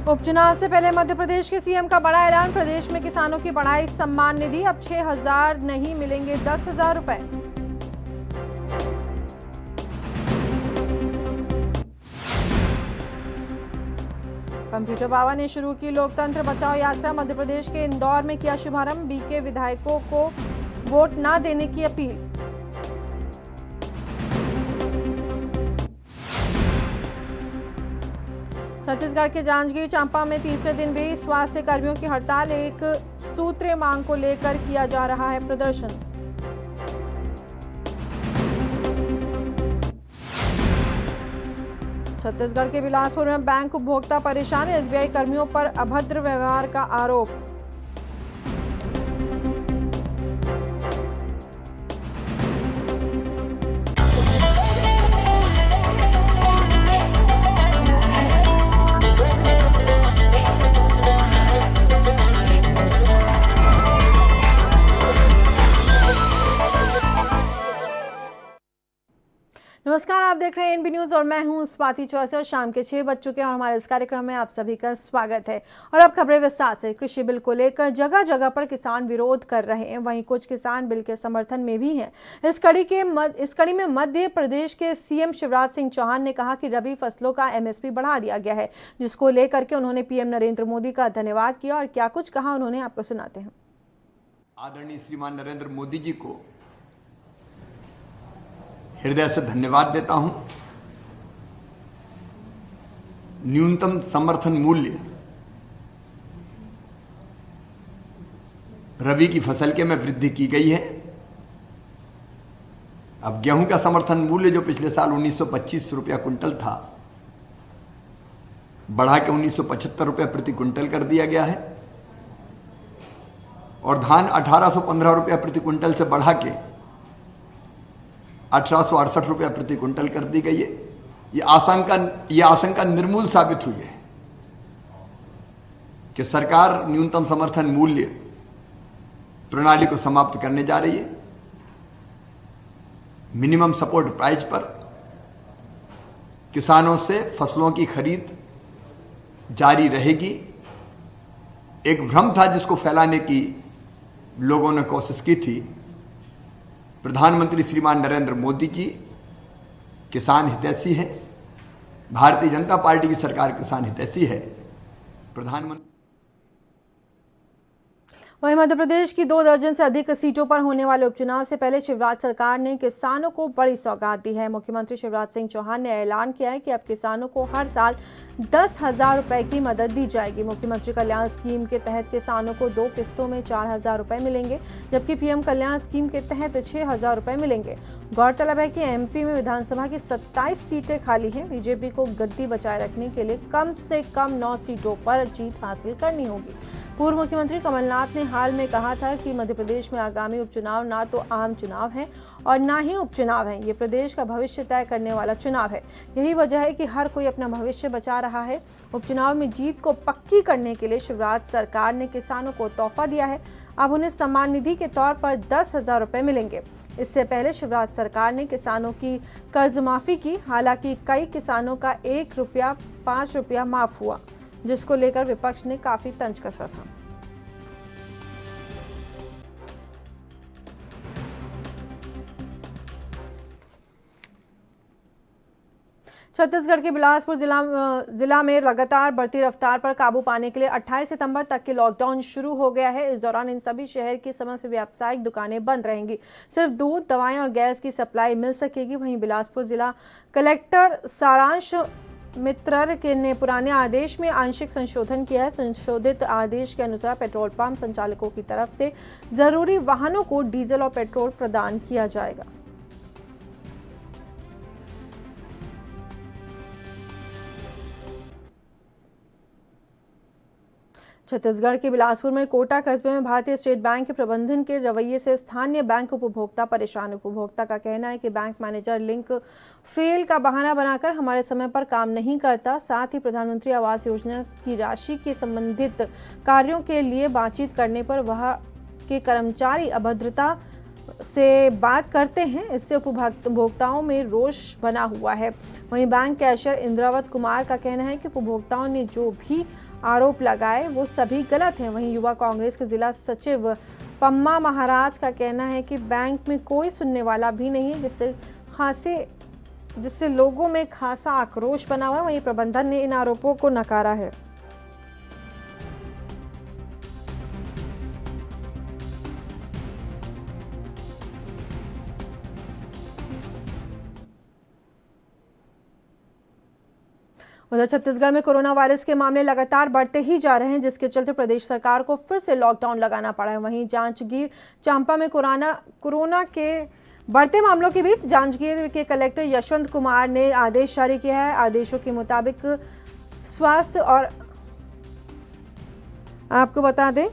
उपचुनाव से पहले मध्य प्रदेश के सीएम का बड़ा ऐलान। प्रदेश में किसानों की बढ़ाई सम्मान निधि, अब 6,000 नहीं मिलेंगे 10,000 रुपए। कंप्यूटर बाबा ने शुरू की लोकतंत्र बचाओ यात्रा। मध्य प्रदेश के इंदौर में किया शुभारंभ। बीके विधायकों को वोट न देने की अपील। छत्तीसगढ़ के जांजगीर चांपा में तीसरे दिन भी स्वास्थ्य कर्मियों की हड़ताल। एक सूत्रीय मांग को लेकर किया जा रहा है प्रदर्शन। छत्तीसगढ़ के बिलासपुर में बैंक उपभोक्ता परेशान। एसबीआई कर्मियों पर अभद्र व्यवहार का आरोप। नमस्कार, आप देख रहे हैं एनबी न्यूज और मैं हूं स्वाति चौरसिया। शाम के 6 बज चुके हैं और हमारे इस कार्यक्रम में आप सभी का स्वागत है। और अब खबरें विस्तार से। कृषि बिल को लेकर जगह जगह पर किसान विरोध कर रहे हैं, वहीं कुछ किसान बिल के समर्थन में भी हैं। इस कड़ी में मध्य प्रदेश के सीएम शिवराज सिंह चौहान ने कहा कि रबी फसलों का एमएसपी बढ़ा दिया गया है, जिसको लेकर के उन्होंने पीएम नरेंद्र मोदी का धन्यवाद किया। और क्या कुछ कहा उन्होंने, आपको सुनाते हैं। आदरणीय श्रीमान नरेंद्र मोदी जी को हृदय से धन्यवाद देता हूं। न्यूनतम समर्थन मूल्य रबी की फसल के में वृद्धि की गई है। अब गेहूं का समर्थन मूल्य जो पिछले साल 1925 रुपया कुंटल था, बढ़ा के 1975 रुपया प्रति कुंटल कर दिया गया है। और धान 1815 रुपया प्रति कुंटल से बढ़ा के 1868 रुपया प्रति कुंटल कर दी गई है। ये आशंका निर्मूल साबित हुई है कि सरकार न्यूनतम समर्थन मूल्य प्रणाली को समाप्त करने जा रही है। मिनिमम सपोर्ट प्राइस पर किसानों से फसलों की खरीद जारी रहेगी। एक भ्रम था जिसको फैलाने की लोगों ने कोशिश की थी। प्रधानमंत्री श्रीमान नरेंद्र मोदी जी किसान हितैषी हैं। भारतीय जनता पार्टी की सरकार किसान हितैषी है। प्रधानमंत्री वहीं मध्य प्रदेश की 2 दर्जन से अधिक सीटों पर होने वाले उपचुनाव से पहले शिवराज सरकार ने किसानों को बड़ी सौगात दी है। मुख्यमंत्री शिवराज सिंह चौहान ने ऐलान किया है कि अब किसानों को हर साल 10,000 रुपए की मदद दी जाएगी। मुख्यमंत्री कल्याण स्कीम के तहत किसानों को 2 किस्तों में 4,000 रुपए मिलेंगे, जबकि पीएम कल्याण स्कीम के तहत 6,000 रुपए मिलेंगे। गौरतलब है कि एमपी में विधानसभा की 27 सीटें खाली हैं। बीजेपी को गद्दी बचाए रखने के लिए कम से कम 9 सीटों पर जीत हासिल करनी होगी। पूर्व मुख्यमंत्री कमलनाथ ने हाल में कहा था कि मध्य प्रदेश में आगामी उपचुनाव ना तो आम चुनाव है और ना ही उपचुनाव है, ये प्रदेश का भविष्य तय करने वाला चुनाव है। यही वजह है कि हर कोई अपना भविष्य बचा रहा है। उपचुनाव में जीत को पक्की करने के लिए शिवराज सरकार ने किसानों को तोहफा दिया है। अब उन्हें सम्मान निधि के तौर पर 10,000 रुपए मिलेंगे। इससे पहले शिवराज सरकार ने किसानों की कर्ज माफी की। हालांकि कई किसानों का 1 रुपया 5 रुपया माफ हुआ, जिसको लेकर विपक्ष ने काफी तंज कसा था। छत्तीसगढ़ के बिलासपुर जिला में लगातार बढ़ती रफ्तार पर काबू पाने के लिए 28 सितंबर तक के लॉकडाउन शुरू हो गया है। इस दौरान इन सभी शहर की समस्त व्यावसायिक दुकानें बंद रहेंगी। सिर्फ दूध, दवाएं और गैस की सप्लाई मिल सकेगी। वहीं बिलासपुर जिला कलेक्टर सारांश मित्र ने पुराने आदेश में आंशिक संशोधन किया है। संशोधित आदेश के अनुसार पेट्रोल पंप संचालकों की तरफ से जरूरी वाहनों को डीजल और पेट्रोल प्रदान किया जाएगा। छत्तीसगढ़ के बिलासपुर में कोटा कस्बे में भारतीय स्टेट बैंक के प्रबंधन के रवैये से स्थानीय बैंक उपभोक्ता परेशान। उपभोक्ता का कहना है कि बैंक मैनेजर लिंक फेल का बहाना बनाकर हमारे समय पर काम नहीं करता। साथ ही प्रधानमंत्री आवास योजना की राशि के संबंधित कार्यों के लिए बातचीत करने पर वह के कर्मचारी अभद्रता से बात करते हैं। इससे उपभोक्ताओं में रोष बना हुआ है। वहीं बैंक कैशियर इंद्रावत कुमार का कहना है कि उपभोक्ताओं ने जो भी आरोप लगाए वो सभी गलत हैं। वहीं युवा कांग्रेस के जिला सचिव पम्मा महाराज का कहना है कि बैंक में कोई सुनने वाला भी नहीं है, जिससे लोगों में खासा आक्रोश बना हुआ है। वहीं प्रबंधन ने इन आरोपों को नकारा है। उधर छत्तीसगढ़ में कोरोना वायरस के मामले लगातार बढ़ते ही जा रहे हैं, जिसके चलते प्रदेश सरकार को फिर से लॉकडाउन लगाना पड़ा है। वहीं जांजगीर चांपा में कोरोना के बढ़ते मामलों के बीच जांजगीर के कलेक्टर यशवंत कुमार ने आदेश जारी किया है। आदेशों के मुताबिक आपको बता दें,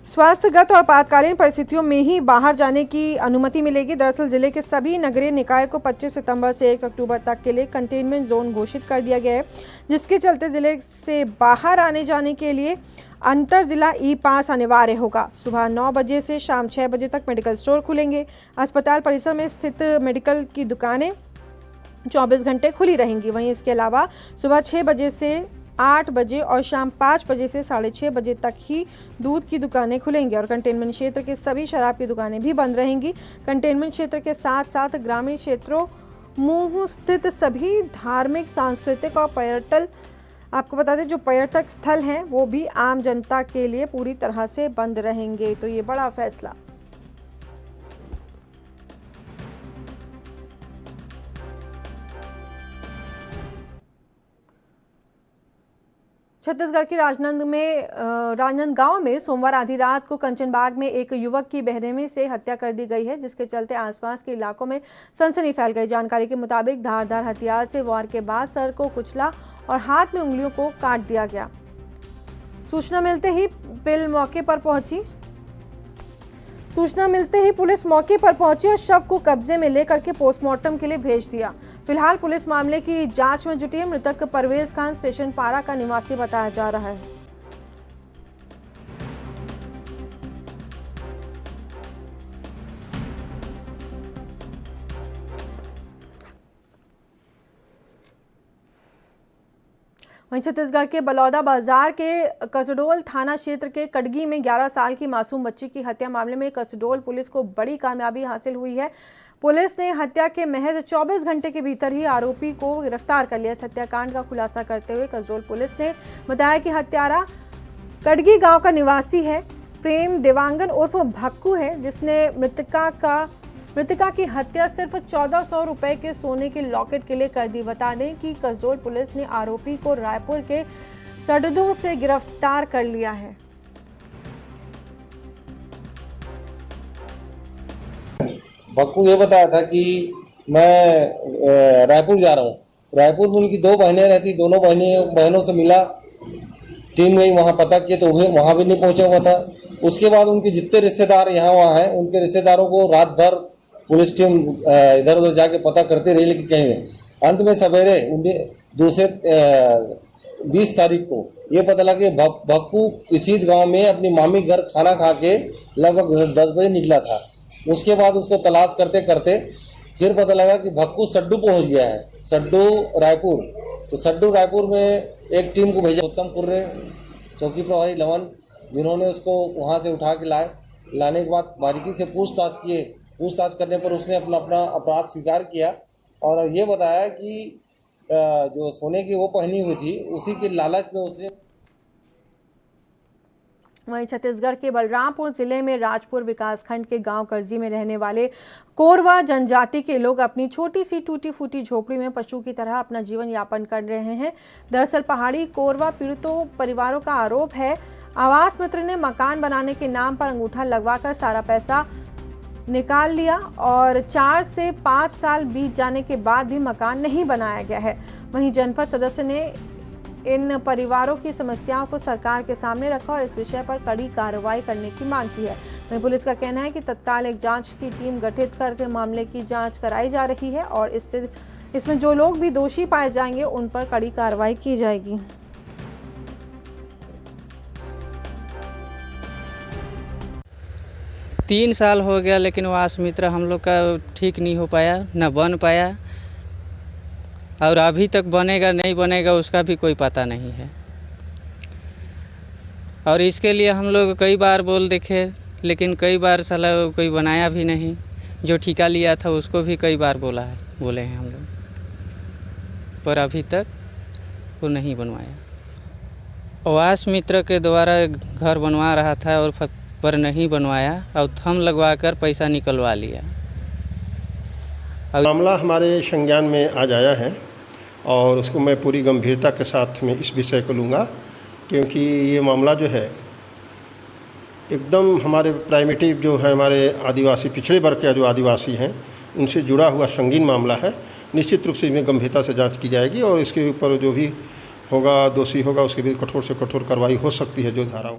स्वास्थ्यगत और आपातकालीन परिस्थितियों में ही बाहर जाने की अनुमति मिलेगी। दरअसल जिले के सभी नगरीय निकाय को 25 सितंबर से 1 अक्टूबर तक के लिए कंटेनमेंट जोन घोषित कर दिया गया है, जिसके चलते जिले से बाहर आने जाने के लिए अंतर जिला ई पास अनिवार्य होगा। सुबह 9 बजे से शाम 6 बजे तक मेडिकल स्टोर खुलेंगे। अस्पताल परिसर में स्थित मेडिकल की दुकानें 24 घंटे खुली रहेंगी। वहीं इसके अलावा सुबह 6 बजे से 8 बजे और शाम 5 बजे से 6:30 बजे तक ही दूध की दुकानें खुलेंगी और कंटेनमेंट क्षेत्र के सभी शराब की दुकानें भी बंद रहेंगी। कंटेनमेंट क्षेत्र के साथ साथ ग्रामीण क्षेत्रों मुंह स्थित सभी धार्मिक, सांस्कृतिक और आपको बता दें जो पर्यटक स्थल हैं वो भी आम जनता के लिए पूरी तरह से बंद रहेंगे। तो ये बड़ा फैसला। छत्तीसगढ़ के राजनांदगांव में सोमवार आधी रात को कंचनबाग में एक युवक की बहरेमी से हत्या कर दी गई है, जिसके चलते आसपास के इलाकों में सनसनी फैल गई। जानकारी के मुताबिक धारदार हथियार से वार के बाद सर को कुचला और हाथ में उंगलियों को काट दिया गया। सूचना मिलते ही पुलिस मौके पर पहुंची और शव को कब्जे में लेकर के पोस्टमार्टम के लिए भेज दिया। फिलहाल पुलिस मामले की जांच में जुटी है। मृतक परवेज खान स्टेशन पारा का निवासी बताया जा रहा है। वहीं छत्तीसगढ़ के बलौदा बाजार के कसडोल थाना क्षेत्र के कटगी में 11 साल की मासूम बच्ची की हत्या मामले में कसडोल पुलिस को बड़ी कामयाबी हासिल हुई है। पुलिस ने हत्या के महज 24 घंटे के भीतर ही आरोपी को गिरफ्तार कर लिया। इस हत्याकांड का खुलासा करते हुए कसडोल पुलिस ने बताया कि हत्यारा कटगी गांव का निवासी है। प्रेम देवांगन उर्फ भक्कू है, जिसने मृतका की हत्या सिर्फ 1400 रुपए के सोने के लॉकेट के लिए कर दी। बता दें कि कसडोल पुलिस ने आरोपी को रायपुर के सडदू से गिरफ्तार कर लिया है। भक्कू ये बताया था कि मैं रायपुर जा रहा हूँ। रायपुर में उनकी 2 बहनें रहती, दोनों बहनों से मिला। टीम गई वहाँ पता किया तो वहाँ भी नहीं पहुँचा हुआ था। उसके बाद उनके जितने रिश्तेदार यहाँ वहाँ हैं, उनके रिश्तेदारों को रात भर पुलिस टीम इधर उधर जाके पता करते रही, लेकिन कहीं नहीं। अंत में सवेरे 20 तारीख को ये पता लगा कि भक्कू इसी गांव में अपनी मामी घर खाना खा के लगभग 10 बजे निकला था। उसके बाद उसको तलाश करते करते फिर पता लगा कि भक्कू सड्डू पहुंच गया है, सड्डू रायपुर। तो सड्डू रायपुर में एक टीम को भेजा, उत्तम कुर्रे, चौकी प्रभारी लवन, जिन्होंने उसको वहां से उठा के लाने के बाद बारीकी से पूछताछ करने पर उसने अपना अपराध स्वीकार किया और ये बताया कि जो सोने की वो पहनी हुई थी उसी के लालच में उसने। वहीं छत्तीसगढ़ के बलरामपुर जिले में राजपुर विकासखंड के गांव करजी में रहने वाले कोरवा जनजाति के लोग अपनी छोटी सी टूटी फूटी झोपड़ी में पशु की तरह अपना जीवन यापन कर रहे हैं। दरअसल पहाड़ी कोरवा पीड़ितों परिवारों का आरोप है, आवास मित्र ने मकान बनाने के नाम पर अंगूठा लगवाकर सारा पैसा निकाल लिया और 4 से 5 साल बीत जाने के बाद भी मकान नहीं बनाया गया है। वहीं जनपद सदस्य ने इन परिवारों की समस्याओं को सरकार के सामने रखा और इस विषय पर कड़ी कार्रवाई करने की मांग की है। वहीं पुलिस का कहना है कि तत्काल एक जांच की टीम गठित करके मामले की जांच कराई जा रही है और इसमें जो लोग भी दोषी पाए जाएंगे उन पर कड़ी कार्रवाई की जाएगी। तीन साल हो गया, लेकिन आवास मित्र हम लोग का ठीक नहीं हो पाया, न बन पाया और अभी तक बनेगा नहीं बनेगा उसका भी कोई पता नहीं है। और इसके लिए हम लोग कई बार बोल देखे, लेकिन कई बार साला कोई बनाया भी नहीं। जो ठेका लिया था उसको भी कई बार बोले हैं हम लोग, पर अभी तक वो नहीं बनवाया। आवास मित्र के द्वारा घर बनवा रहा था और पर नहीं बनवाया और थंब लगवाकर पैसा निकलवा लिया। मामला हमारे संज्ञान में आज आया है और उसको मैं पूरी गंभीरता के साथ में इस विषय को लूँगा, क्योंकि ये मामला जो है एकदम हमारे प्राइमेटिव जो है, हमारे आदिवासी पिछड़े वर्ग के जो आदिवासी हैं उनसे जुड़ा हुआ संगीन मामला है। निश्चित रूप से इसमें गंभीरता से जांच की जाएगी और इसके ऊपर जो भी होगा, दोषी होगा, उसके भी कठोर से कठोर कार्रवाई हो सकती है जो धाराओं।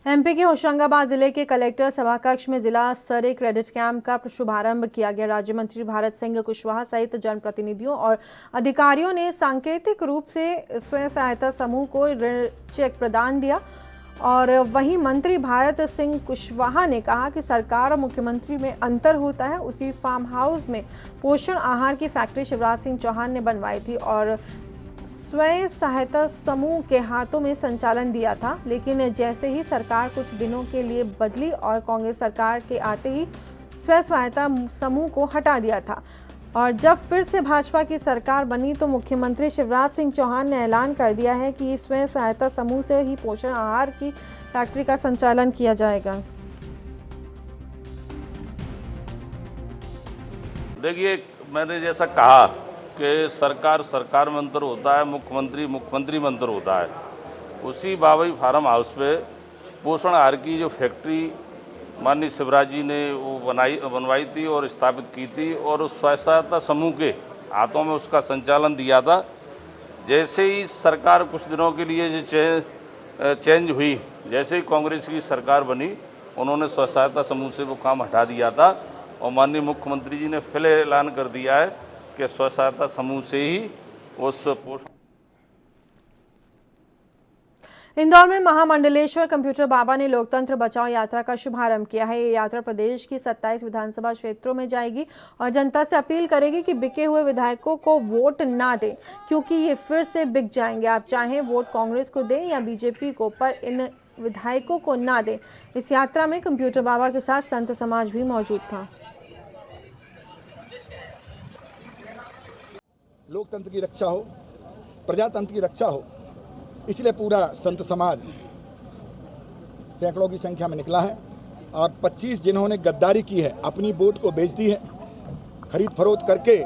एमपी के होशंगाबाद जिले के कलेक्टर सभाकक्ष में जिला स्तरीय क्रेडिट कैंप का शुभारंभ किया गया। राज्य मंत्री भारत सिंह कुशवाहा सहित जनप्रतिनिधियों और अधिकारियों ने सांकेतिक रूप से स्वयं सहायता समूह को ऋण चेक प्रदान दिया। और वहीं मंत्री भारत सिंह कुशवाहा ने कहा कि सरकार और मुख्यमंत्री में अंतर होता है। उसी फार्म हाउस में पोषण आहार की फैक्ट्री शिवराज सिंह चौहान ने बनवाई थी और स्वयं सहायता समूह के हाथों में संचालन दिया था, लेकिन जैसे ही सरकार कुछ दिनों के लिए बदली और कांग्रेस सरकार के आते ही स्वयं सहायता समूह को हटा दिया था। और जब फिर से भाजपा की सरकार बनी तो मुख्यमंत्री शिवराज सिंह चौहान ने ऐलान कर दिया है कि स्वयं सहायता समूह से ही पोषण आहार की फैक्ट्री का संचालन किया जाएगा। देखिए, मैंने जैसा कहा कि सरकार में अंतर होता है, मुख्यमंत्री में अंतर होता है। उसी बाबई फार्म हाउस पे पोषण आहार की जो फैक्ट्री माननीय शिवराज जी ने वो बनवाई थी और स्थापित की थी और उस स्वयं सहायता समूह के हाथों में उसका संचालन दिया था। जैसे ही सरकार कुछ दिनों के लिए चेंज हुई, जैसे ही कांग्रेस की सरकार बनी, उन्होंने स्वयं सहायता समूह से वो काम हटा दिया था और माननीय मुख्यमंत्री जी ने फिर ऐलान कर दिया है कि स्वयं सहायता समूह से ही उस पोषण। इंदौर में महामंडलेश्वर कंप्यूटर बाबा ने लोकतंत्र बचाओ यात्रा का शुभारंभ किया है। ये यात्रा प्रदेश की 27 विधानसभा क्षेत्रों में जाएगी और जनता से अपील करेगी कि बिके हुए विधायकों को वोट ना दें, क्योंकि ये फिर से बिक जाएंगे। आप चाहें वोट कांग्रेस को दें या बीजेपी को, पर इन विधायकों को ना दें। इस यात्रा में कंप्यूटर बाबा के साथ संत समाज भी मौजूद था। लोकतंत्र की रक्षा हो, प्रजातंत्र की रक्षा हो, इसलिए पूरा संत समाज सैकड़ों की संख्या में निकला है और 25 जिन्होंने गद्दारी की है, अपनी वोट को बेच दी है खरीद फरोख्त करके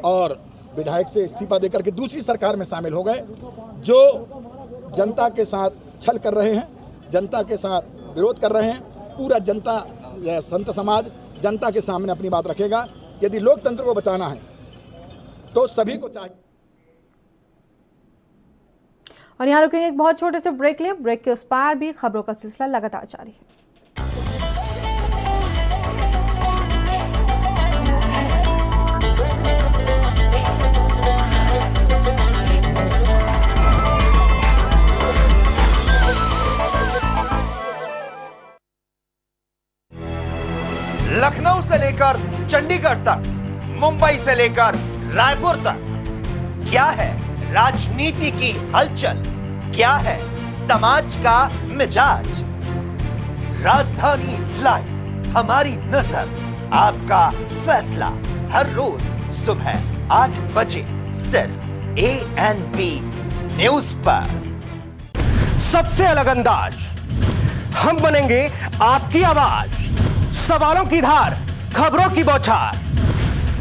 और विधायक से इस्तीफा देकर के दूसरी सरकार में शामिल हो गए, जो जनता के साथ छल कर रहे हैं, जनता के साथ विरोध कर रहे हैं। पूरा जनता, संत समाज जनता के सामने अपनी बात रखेगा। यदि लोकतंत्र को बचाना है तो सभी को चाहिए। और यहाँ रुकेंगे एक बहुत छोटे से ब्रेक लिए। ब्रेक के उस पार भी खबरों का सिलसिला लगातार जारी है। लखनऊ से लेकर चंडीगढ़ तक, मुंबई से लेकर रायपुर तक, क्या है राजनीति की हलचल, क्या है समाज का मिजाज। राजधानी लाइव, हमारी नजर, आपका फैसला, हर रोज सुबह 8 बजे सिर्फ ANP न्यूज पर। सबसे अलग अंदाज, हम बनेंगे आपकी आवाज, सवालों की धार, खबरों की बौछार,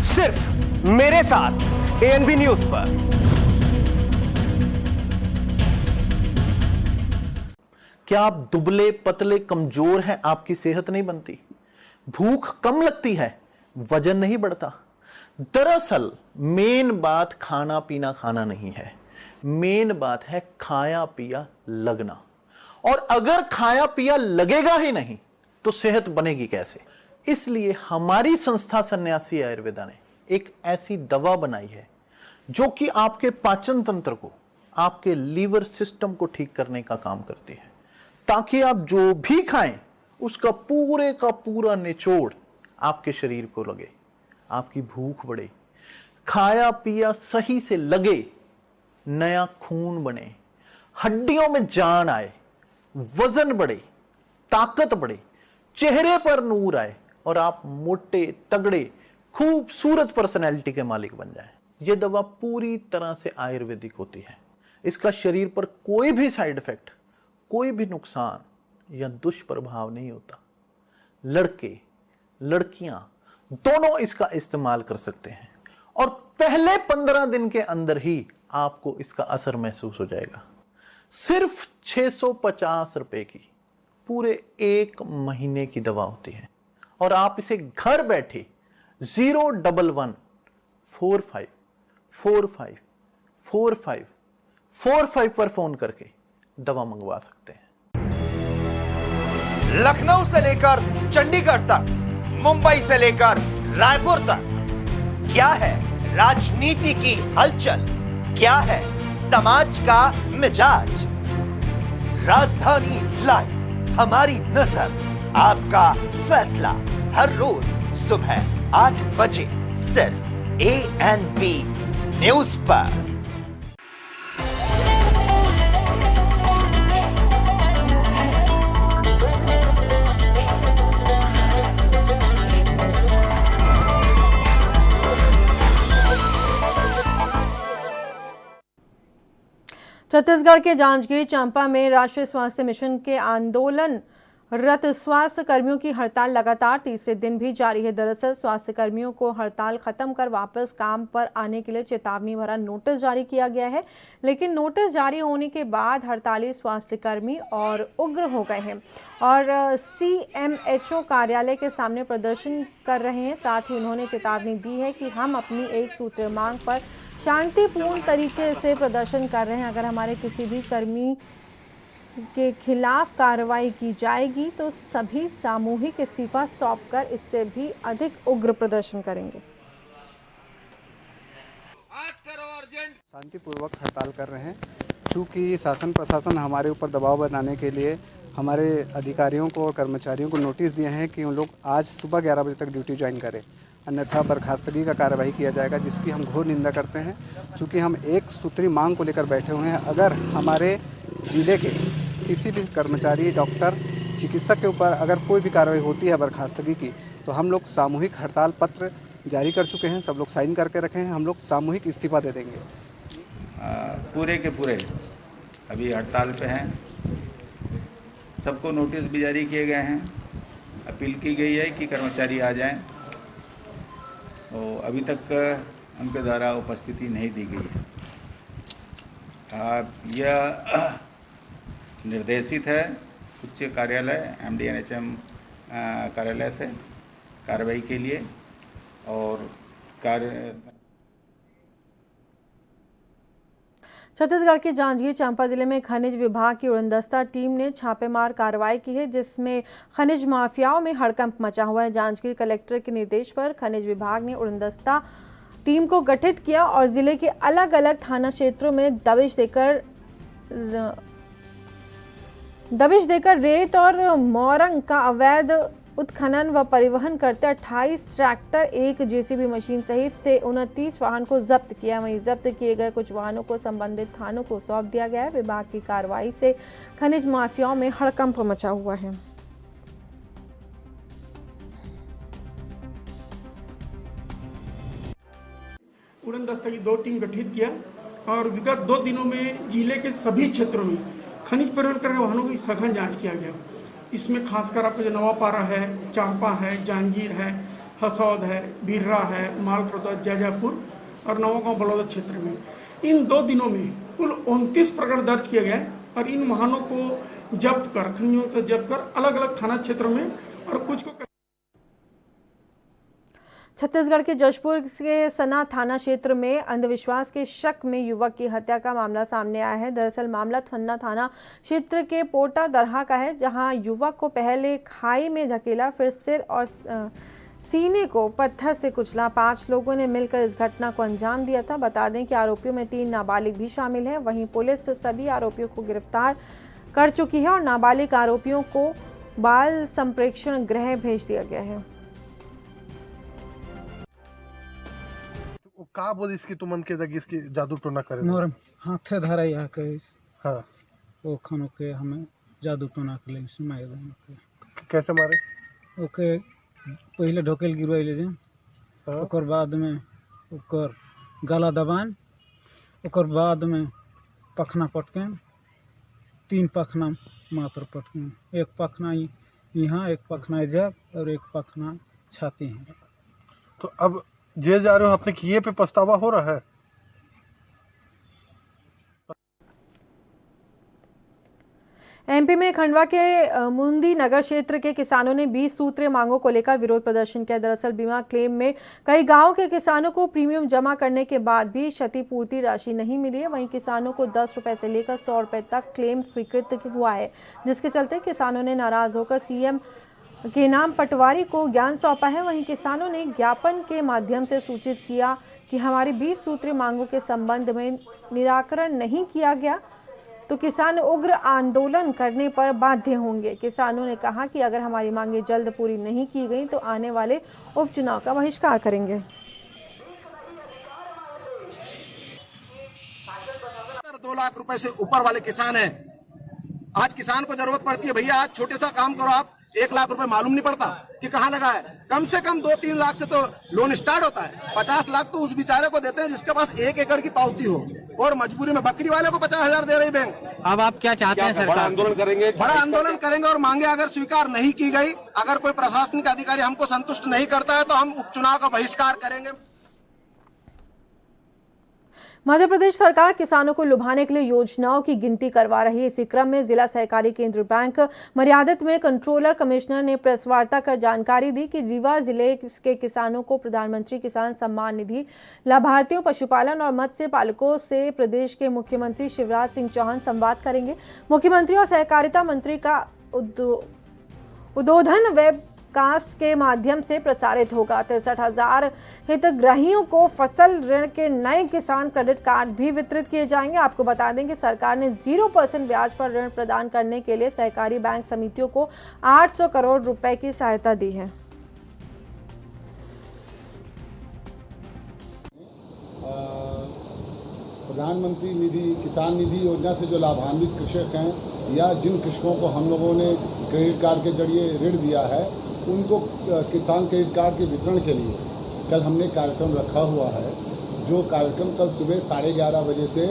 सिर्फ मेरे साथ ANP न्यूज पर। क्या आप दुबले पतले कमजोर हैं? आपकी सेहत नहीं बनती, भूख कम लगती है, वजन नहीं बढ़ता? दरअसल मेन बात खाना पीना खाना नहीं है, मेन बात है खाया पिया लगना। और अगर खाया पिया लगेगा ही नहीं तो सेहत बनेगी कैसे? इसलिए हमारी संस्था सन्यासी आयुर्वेदा ने एक ऐसी दवा बनाई है जो कि आपके पाचन तंत्र को, आपके लीवर सिस्टम को ठीक करने का काम करती है, ताकि आप जो भी खाएं उसका पूरे का पूरा निचोड़ आपके शरीर को लगे, आपकी भूख बढ़े, खाया पिया सही से लगे, नया खून बने, हड्डियों में जान आए, वजन बढ़े, ताकत बढ़े, चेहरे पर नूर आए और आप मोटे, तगड़े, खूबसूरत पर्सनैलिटी के मालिक बन जाएं। यह दवा पूरी तरह से आयुर्वेदिक होती है। इसका शरीर पर कोई भी साइड इफेक्ट, कोई भी नुकसान या दुष्प्रभाव नहीं होता। लड़के, लड़कियां दोनों इसका इस्तेमाल कर सकते हैं और पहले 15 दिन के अंदर ही आपको इसका असर महसूस हो जाएगा। सिर्फ 650 रुपए की पूरे 1 महीने की दवा होती है और आप इसे घर बैठे 01145454545 पर फोन करके दवा मंगवा सकते हैं। लखनऊ से लेकर चंडीगढ़ तक, मुंबई से लेकर रायपुर तक, क्या है राजनीति की हलचल, क्या है समाज का मिजाज। राजधानी लाइव, हमारी नजर, आपका फैसला, हर रोज सुबह 8 बजे सिर्फ ANP न्यूज पर। छत्तीसगढ़ के जांजगीर चांपा में राष्ट्रीय स्वास्थ्य मिशन के आंदोलन रत स्वास्थ्य कर्मियों की हड़ताल लगातार तीसरे दिन भी जारी है। दरअसल स्वास्थ्य कर्मियों को हड़ताल खत्म कर वापस काम पर आने के लिए चेतावनी भरा नोटिस जारी किया गया है, लेकिन नोटिस जारी होने के बाद हड़ताली स्वास्थ्य कर्मी और उग्र हो गए हैं और CMHO कार्यालय के सामने प्रदर्शन कर रहे हैं। साथ ही उन्होंने चेतावनी दी है कि हम अपनी एक सूत्रीय मांग पर शांतिपूर्ण तरीके से प्रदर्शन कर रहे हैं। अगर हमारे किसी भी कर्मी के खिलाफ कार्रवाई की जाएगी तो सभी सामूहिक इस्तीफा सौंपकर इससे भी अधिक उग्र प्रदर्शन करेंगे। शांतिपूर्वक हड़ताल कर रहे हैं। चूँकि शासन प्रशासन हमारे ऊपर दबाव बनाने के लिए हमारे अधिकारियों को और कर्मचारियों को नोटिस दिए हैं कि उन लोग आज सुबह 11 बजे तक ड्यूटी ज्वाइन करें, अन्यथा बर्खास्तगी का कार्रवाई किया जाएगा, जिसकी हम घोर निंदा करते हैं। चूँकि हम एक सूत्री मांग को लेकर बैठे हुए हैं। अगर हमारे जिले के किसी भी कर्मचारी, डॉक्टर, चिकित्सक के ऊपर अगर कोई भी कार्रवाई होती है बर्खास्तगी की, तो हम लोग सामूहिक हड़ताल पत्र जारी कर चुके हैं। सब लोग साइन करके रखे हैं। हम लोग सामूहिक इस्तीफा दे देंगे। पूरे के पूरे अभी हड़ताल पे हैं। सबको नोटिस भी जारी किए गए हैं। अपील की गई है कि कर्मचारी आ जाएं। तो अभी तक उनके द्वारा उपस्थिति नहीं दी गई है। यह निर्देशित है उच्च कार्यालय MD NHM कार्यालय से कार्रवाई के लिए और छत्तीसगढ़ के जांजगीर चांपा जिले में खनिज विभाग की उड़नदस्ता टीम ने छापेमार कार्रवाई की है, जिसमें खनिज माफियाओं में हड़कंप मचा हुआ है। जांजगीर कलेक्टर के निर्देश पर खनिज विभाग ने उड़नदस्ता टीम को गठित किया और जिले के अलग अलग थाना क्षेत्रों में दबिश देकर रेत और मोरंग का अवैध उत्खनन व परिवहन करते 28 ट्रैक्टर, 1 JCB मशीन सहित 29 वाहन को जब्त किया। वहीं जब्त किए गए कुछ वाहनों को संबंधित थानों को सौंप दिया गया है। विभाग की कार्रवाई से खनिज माफियाओं में हड़कंप मचा हुआ है। उड़नदस्ता की 2 टीम गठित किया और विगत 2 दिनों में जिले के सभी क्षेत्रों में खनिज परिवहन करने वाहनों की सघन जांच किया गया। इसमें खासकर आपको जो नवापारा है, चांपा है, जांजगीर है, हसौद है, बिर्रा है, मालखरौदा, जैजापुर और नवागांव बलौदा क्षेत्र में इन 2 दिनों में कुल 29 प्रकरण दर्ज किए गए और इन वाहनों को जब्त कर, खनिजों से जब्त कर अलग अलग थाना क्षेत्रों में और कुछ को। छत्तीसगढ़ के जशपुर के सना थाना क्षेत्र में अंधविश्वास के शक में युवक की हत्या का मामला सामने आया है। दरअसल मामला सन्ना थाना क्षेत्र के पोटा दरहा का है, जहां युवक को पहले खाई में धकेला, फिर सिर और सीने को पत्थर से कुचला। 5 लोगों ने मिलकर इस घटना को अंजाम दिया था। बता दें कि आरोपियों में 3 नाबालिग भी शामिल हैं। वहीं पुलिस सभी आरोपियों को गिरफ्तार कर चुकी है और नाबालिग आरोपियों को बाल संप्रेक्षण गृह भेज दिया गया है। का बोल इसकी तुमन के जग इसकी जादू टोना करे मोर हाथे धरा या के हां वो खानों के हमें जादू टोना के लिए से मार दें। कैसे मारे? ओके पहले ढोकेल गिरवाइले जे, ओकर बाद में ओकर गला दबान, ओकर बाद में पखना पटकें, 3 पखना मात्र पटकें, एक पखना यहाँ, एक पखना इधर और एक पखना छाती है। तो अब जेल जा रहे हो, अपने किए पे पछतावा हो रहा है? एमपी में खंडवा के मुंदी नगर क्षेत्र के किसानों ने 20 सूत्रीय मांगों को लेकर विरोध प्रदर्शन किया। दरअसल बीमा क्लेम में कई गांवों के किसानों को प्रीमियम जमा करने के बाद भी क्षतिपूर्ति राशि नहीं मिली है। वहीं किसानों को 10 रुपए से लेकर 100 रुपए तक क्लेम स्वीकृत हुआ है, जिसके चलते किसानों ने नाराज होकर सीएम के नाम पटवारी को ज्ञान सौंपा है। वहीं किसानों ने ज्ञापन के माध्यम से सूचित किया कि हमारी 20 सूत्रीय मांगों के संबंध में निराकरण नहीं किया गया तो किसान उग्र आंदोलन करने पर बाध्य होंगे। किसानों ने कहा कि अगर हमारी मांगें जल्द पूरी नहीं की गई तो आने वाले उपचुनाव का बहिष्कार करेंगे। 2 लाख रुपए से ऊपर वाले किसान हैं। आज किसान को जरूरत पड़ती है, भैया आज छोटे सा काम करो आप, 1 लाख रुपए मालूम नहीं पड़ता कि कहाँ लगा है। कम से कम 2-3 लाख से तो लोन स्टार्ट होता है। 50 लाख तो उस बेचारे को देते हैं जिसके पास 1 एकड़ की पावती हो, और मजबूरी में बकरी वाले को 50,000 दे रही बैंक। अब आप क्या चाहते हैं? बड़ा आंदोलन करेंगे? बड़ा आंदोलन करेंगे और मांगे अगर स्वीकार नहीं की गई, अगर कोई प्रशासनिक अधिकारी हमको संतुष्ट नहीं करता है तो हम उपचुनाव का बहिष्कार करेंगे। मध्य प्रदेश सरकार किसानों को लुभाने के लिए योजनाओं की गिनती करवा रही है। इसी क्रम में जिला सहकारी केंद्र बैंक मर्यादित में कंट्रोलर कमिश्नर ने प्रेस वार्ता कर जानकारी दी कि रीवा जिले के किसानों को प्रधानमंत्री किसान सम्मान निधि लाभार्थियों, पशुपालन और मत्स्य पालकों से प्रदेश के मुख्यमंत्री शिवराज सिंह चौहान संवाद करेंगे। मुख्यमंत्री और सहकारिता मंत्री का उद्बोधन वेब कास्ट के माध्यम से प्रसारित होगा। 63,000 हितग्राहियों को फसल ऋण के नए किसान क्रेडिट कार्ड भी वितरित किए जाएंगे। आपको बता दें कि सरकार ने 0% ब्याज पर ऋण प्रदान करने के लिए सहकारी बैंक समितियों को 800 करोड़ रुपए की सहायता दी है। प्रधानमंत्री निधि किसान निधि योजना से जो लाभान्वित कृषक हैं या जिन कृषकों को हम लोगों ने क्रेडिट कार्ड के जरिए ऋण दिया है, उनको किसान क्रेडिट कार्ड के वितरण के लिए कल हमने कार्यक्रम रखा हुआ है। जो कार्यक्रम कल सुबह 11:30 बजे से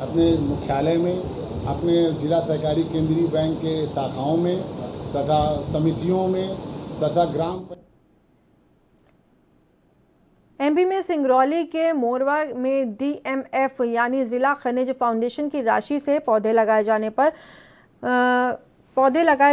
अपने मुख्यालय में, अपने जिला सहकारी केंद्रीय बैंक के शाखाओं में तथा समितियों में तथा ग्राम एमपी में सिंगरौली के मोरवा में डीएमएफ यानी जिला खनिज फाउंडेशन की राशि से पौधे लगाए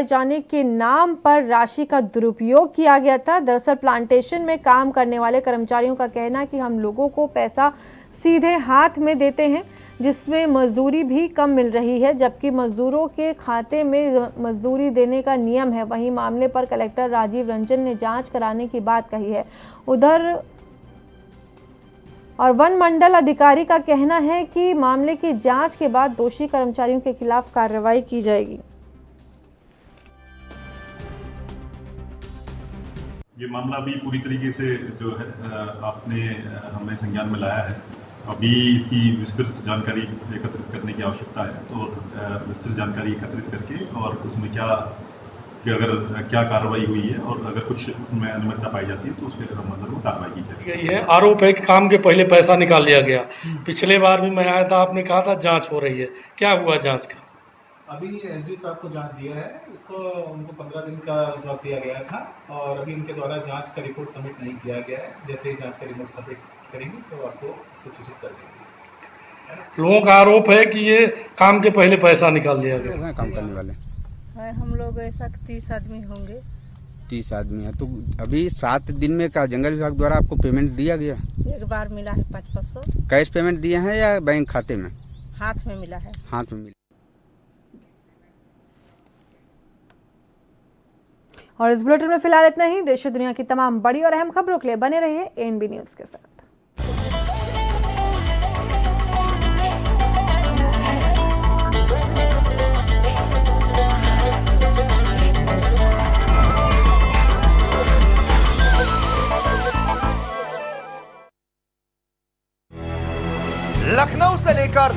जाने के नाम पर राशि का दुरुपयोग किया गया था। दरअसल प्लांटेशन में काम करने वाले कर्मचारियों का कहना है कि हम लोगों को पैसा सीधे हाथ में देते हैं, जिसमें मजदूरी भी कम मिल रही है, जबकि मजदूरों के खाते में मजदूरी देने का नियम है। वहीं मामले पर कलेक्टर राजीव रंजन ने जांच कराने की बात कही है। और वन मंडल अधिकारी का कहना है कि मामले की जांच के बाद दोषी कर्मचारियों के खिलाफ कार्रवाई की जाएगी। ये मामला भी पूरी तरीके से जो है आपने हमने संज्ञान में लाया है। अभी इसकी विस्तृत जानकारी एकत्रित करने की आवश्यकता है, तो विस्तृत जानकारी एकत्रित करके और उसमें क्या कार्रवाई हुई है और अगर कुछ उसमें अनियमितता पाई जाती है तो उसके मतलब वो कार्रवाई की जाएगी। ये आरोप है कि काम के पहले पैसा निकाल लिया गया। पिछले बार भी मैं आया था, आपने कहा था जांच हो रही है, क्या हुआ जांच का? अभी एसडी साहब को जांच दिया है, उनको 15 दिन का वक्त दिया गया था और अभी उनके द्वारा जांच का रिपोर्ट सबमिट नहीं किया गया है। जैसे ही जांच का रिपोर्ट सबमिट करेंगे तो आपको इसको सूचित कर देंगे। लोगों का आरोप है कि ये काम के पहले पैसा निकाल लिया गया। काम करने वाले हम लोग ऐसा 30 आदमी होंगे। 30 आदमी है, तो अभी 7 दिन में का जंगल विभाग द्वारा आपको पेमेंट दिया गया? एक बार मिला है 500। कैश पेमेंट दिए हैं या बैंक खाते में? हाथ में मिला है। हाथ में मिला। और इस बुलेटिन में फिलहाल इतना ही। देश और दुनिया की तमाम बड़ी और अहम खबरों के लिए बने रहिए एएनबी न्यूज के साथ। लखनऊ से लेकर